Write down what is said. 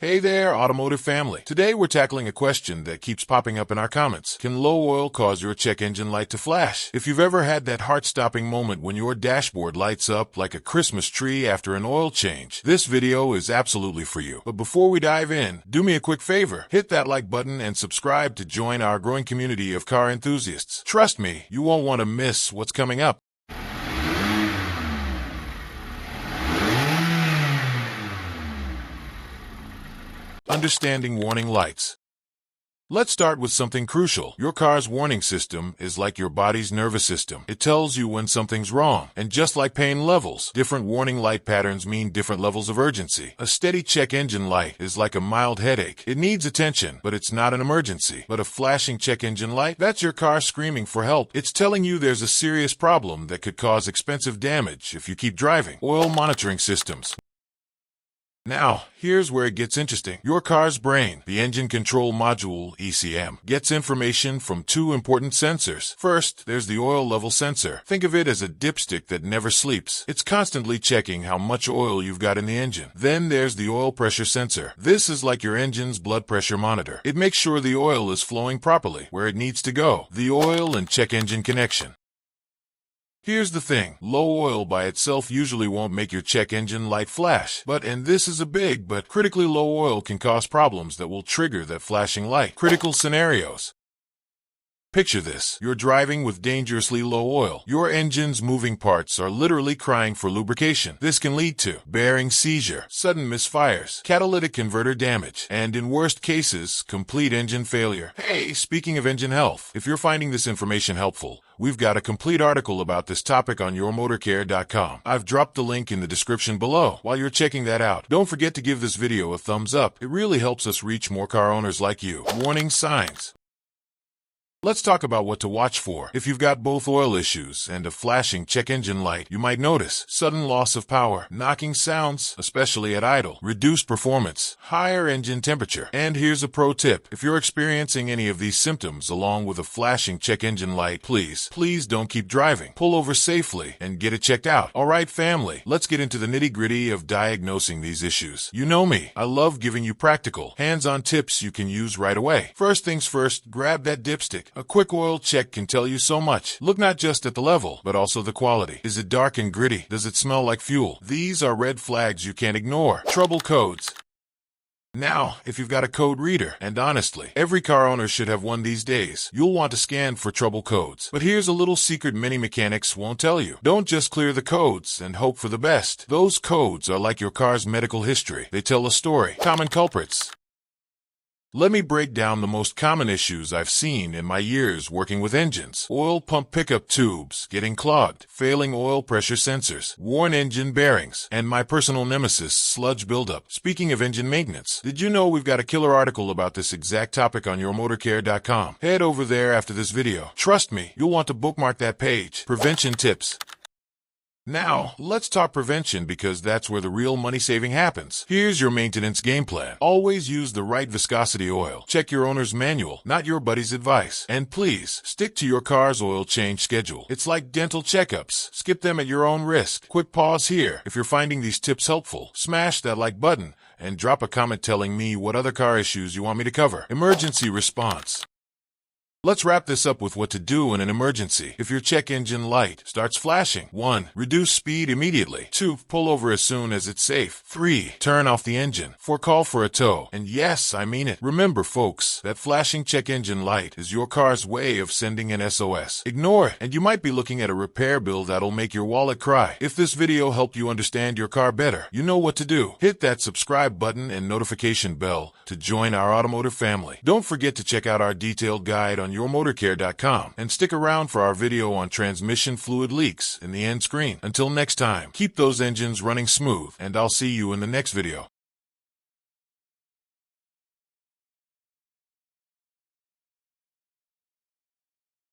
Hey there, automotive family. Today we're tackling a question that keeps popping up in our comments. Can low oil cause your check engine light to flash? If you've ever had that heart-stopping moment when your dashboard lights up like a Christmas tree after an oil change, this video is absolutely for you. But before we dive in, do me a quick favor. Hit that like button and subscribe to join our growing community of car enthusiasts. Trust me, you won't want to miss what's coming up. Understanding warning lights. Let's start with something crucial. Your car's warning system is like your body's nervous system. It tells you when something's wrong. And just like pain levels, different warning light patterns mean different levels of urgency. A steady check engine light is like a mild headache. It needs attention, but it's not an emergency. But a flashing check engine light, that's your car screaming for help. It's telling you there's a serious problem that could cause expensive damage if you keep driving. Oil monitoring systems. Now, here's where it gets interesting. Your car's brain, the engine control module, ECM, gets information from two important sensors. First, there's the oil level sensor. Think of it as a dipstick that never sleeps. It's constantly checking how much oil you've got in the engine. Then there's the oil pressure sensor. This is like your engine's blood pressure monitor. It makes sure the oil is flowing properly, where it needs to go. The oil and check engine connection. Here's the thing, low oil by itself usually won't make your check engine light flash, and this is a big but critically low oil can cause problems that will trigger that flashing light. Critical scenarios. Picture this. You're driving with dangerously low oil. Your engine's moving parts are literally crying for lubrication. This can lead to bearing seizure, sudden misfires, catalytic converter damage, and in worst cases, complete engine failure. Hey, speaking of engine health, if you're finding this information helpful, we've got a complete article about this topic on yourmotorcare.com. I've dropped the link in the description below. While you're checking that out, don't forget to give this video a thumbs up. It really helps us reach more car owners like you. Warning signs. Let's talk about what to watch for. If you've got both oil issues and a flashing check engine light, you might notice sudden loss of power, knocking sounds, especially at idle, reduced performance, higher engine temperature. And here's a pro tip. If you're experiencing any of these symptoms along with a flashing check engine light, please don't keep driving. Pull over safely and get it checked out. Alright family, let's get into the nitty-gritty of diagnosing these issues. You know me, I love giving you practical, hands-on tips you can use right away. First things first, grab that dipstick. A quick oil check can tell you so much. Look not just at the level, but also the quality. Is it dark and gritty? Does it smell like fuel? These are red flags you can't ignore. Trouble codes. Now, if you've got a code reader, and honestly, every car owner should have one these days, you'll want to scan for trouble codes. But here's a little secret many mechanics won't tell you. Don't just clear the codes and hope for the best. Those codes are like your car's medical history. They tell a story. Common culprits. Let me break down the most common issues I've seen in my years working with engines. Oil pump pickup tubes getting clogged, failing oil pressure sensors, worn engine bearings, and my personal nemesis, sludge buildup. Speaking of engine maintenance, did you know we've got a killer article about this exact topic on yourmotorcare.com? Head over there after this video. Trust me, you'll want to bookmark that page. Prevention tips. Now, let's talk prevention because that's where the real money saving happens. Here's your maintenance game plan. Always use the right viscosity oil. Check your owner's manual, not your buddy's advice. And please, stick to your car's oil change schedule. It's like dental checkups. Skip them at your own risk. Quick pause here. If you're finding these tips helpful, smash that like button and drop a comment telling me what other car issues you want me to cover. Emergency response. Let's wrap this up with what to do in an emergency. If your check engine light starts flashing, 1. Reduce speed immediately. 2. Pull over as soon as it's safe. 3. Turn off the engine. 4. Call for a tow. And yes, I mean it. Remember, folks, that flashing check engine light is your car's way of sending an SOS. Ignore it, and you might be looking at a repair bill that'll make your wallet cry. If this video helped you understand your car better, you know what to do. Hit that subscribe button and notification bell to join our automotive family. Don't forget to check out our detailed guide on yourmotorcare.com and stick around for our video on transmission fluid leaks in the end screen. Until next time, keep those engines running smooth, and I'll see you in the next video.